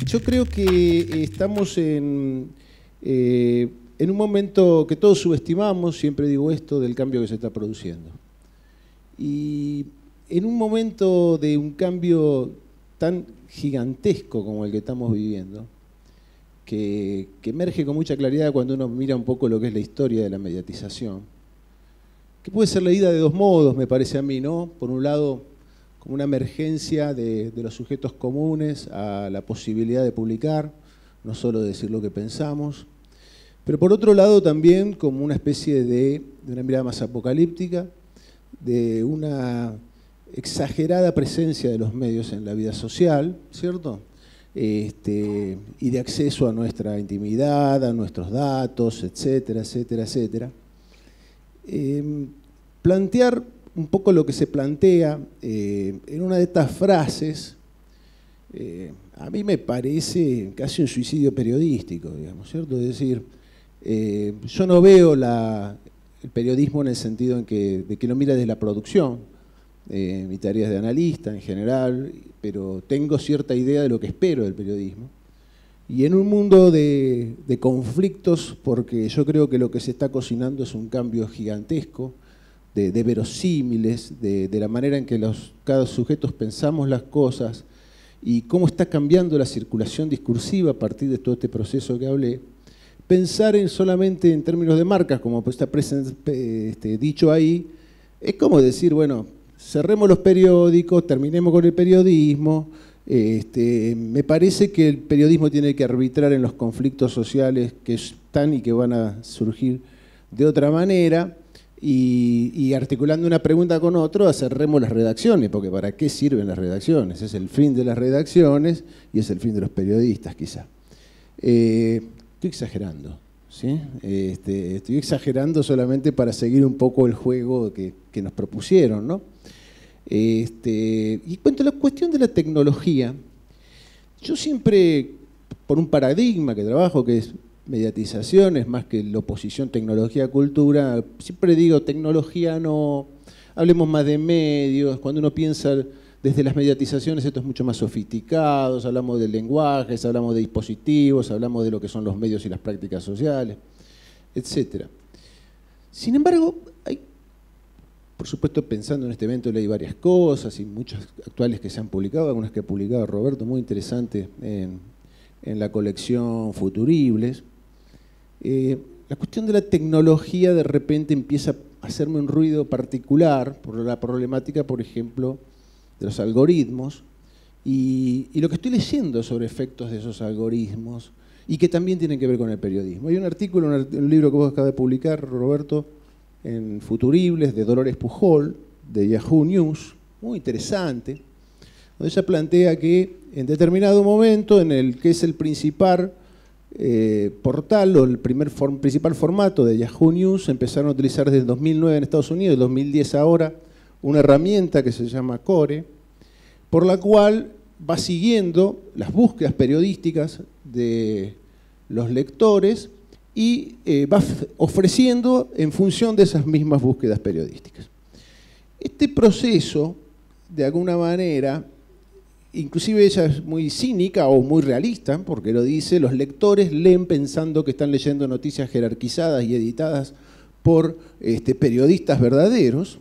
yo creo que estamos en un momento que todos subestimamos, siempre digo esto, del cambio que se está produciendo. Y en un momento de un cambio tan gigantesco como el que estamos viviendo, que emerge con mucha claridad cuando uno mira un poco lo que es la historia de la mediatización, que puede ser leída de dos modos, me parece a mí, ¿no? Por un lado, como una emergencia de los sujetos comunes a la posibilidad de publicar, no solo decir lo que pensamos, pero por otro lado también como una especie de una mirada más apocalíptica, de una exagerada presencia de los medios en la vida social, ¿cierto? Y de acceso a nuestra intimidad, a nuestros datos, etcétera, etcétera, etcétera. Plantear un poco lo que se plantea en una de estas frases, a mí me parece casi un suicidio periodístico, digamos, ¿cierto? Es decir, yo no veo el periodismo en el sentido de que lo mira desde la producción. Mi tarea es de analista en general, pero tengo cierta idea de lo que espero del periodismo. Y en un mundo de conflictos, porque yo creo que lo que se está cocinando es un cambio gigantesco, de verosímiles, de la manera en que cada sujetos pensamos las cosas y cómo está cambiando la circulación discursiva a partir de todo este proceso que hablé. Pensar solamente en términos de marcas, como está dicho ahí, es como decir, bueno, cerremos los periódicos, terminemos con el periodismo. Me parece que el periodismo tiene que arbitrar en los conflictos sociales que están y que van a surgir de otra manera, y articulando una pregunta con otro, cerremos las redacciones, porque ¿para qué sirven las redacciones? Es el fin de las redacciones y es el fin de los periodistas, quizá. Estoy exagerando, ¿sí? Estoy exagerando solamente para seguir un poco el juego que nos propusieron, ¿no? Y cuanto a la cuestión de la tecnología, yo siempre, por un paradigma que trabajo, que es mediatización, es más que la oposición tecnología-cultura, siempre digo tecnología no, hablemos más de medios. Cuando uno piensa desde las mediatizaciones, esto es mucho más sofisticado, hablamos de lenguajes, hablamos de dispositivos, hablamos de lo que son los medios y las prácticas sociales, etc. Sin embargo, por supuesto, pensando en este evento, leí varias cosas y muchas actuales que se han publicado, algunas que ha publicado Roberto, muy interesantes en la colección Futuribles. La cuestión de la tecnología de repente empieza a hacerme un ruido particular por la problemática, por ejemplo, de los algoritmos y lo que estoy leyendo sobre efectos de esos algoritmos y que también tienen que ver con el periodismo. Hay un artículo en un libro que vos acabas de publicar, Roberto, en Futuribles, de Dolores Pujol, de Yahoo News, muy interesante, donde ella plantea que en determinado momento en el que es el principal portal o el principal formato de Yahoo News, empezaron a utilizar desde el 2009 en Estados Unidos, el 2010 ahora, una herramienta que se llama Core, por la cual va siguiendo las búsquedas periodísticas de los lectores y va ofreciendo en función de esas mismas búsquedas periodísticas. Este proceso, de alguna manera, inclusive ella es muy cínica o muy realista, porque lo dice, los lectores leen pensando que están leyendo noticias jerarquizadas y editadas por periodistas verdaderos,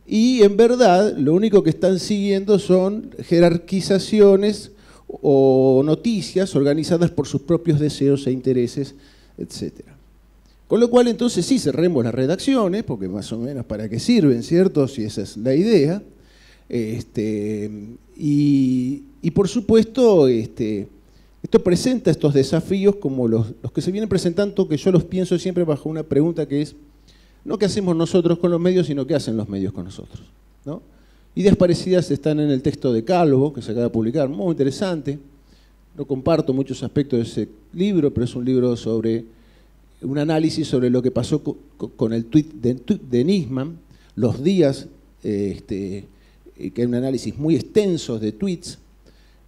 y en verdad lo único que están siguiendo son jerarquizaciones o noticias organizadas por sus propios deseos e intereses, etc. Con lo cual entonces sí cerremos las redacciones, porque más o menos para qué sirven, ¿cierto? Si esa es la idea. Y por supuesto, esto presenta estos desafíos como los que se vienen presentando, que yo los pienso siempre bajo una pregunta que es, no qué hacemos nosotros con los medios, sino qué hacen los medios con nosotros, ¿no? Ideas parecidas están en el texto de Calvo, que se acaba de publicar, muy interesante. No comparto muchos aspectos de ese libro, pero es un libro sobre un análisis sobre lo que pasó con el tuit de Nisman, los días, que hay un análisis muy extenso de tweets.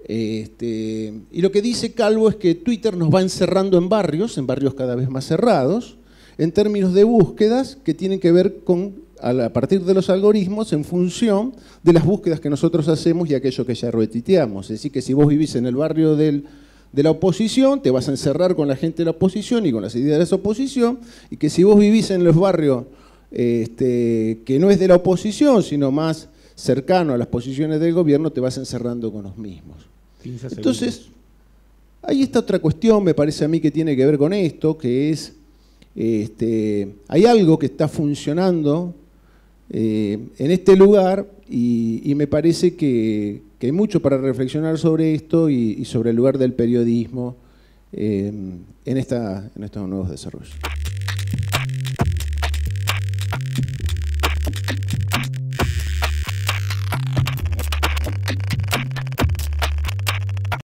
Y lo que dice Calvo es que Twitter nos va encerrando en barrios cada vez más cerrados, en términos de búsquedas que tienen que ver con, a partir de los algoritmos, en función de las búsquedas que nosotros hacemos y aquello que ya retuiteamos. Es decir, que si vos vivís en el barrio del de la oposición, te vas a encerrar con la gente de la oposición y con las ideas de esa oposición, y que si vos vivís en los barrios que no es de la oposición, sino más cercano a las posiciones del gobierno, te vas encerrando con los mismos. Entonces, ahí está otra cuestión, me parece a mí, que tiene que ver con esto, que es, hay algo que está funcionando en este lugar y me parece que hay mucho para reflexionar sobre esto y sobre el lugar del periodismo en estos nuevos desarrollos.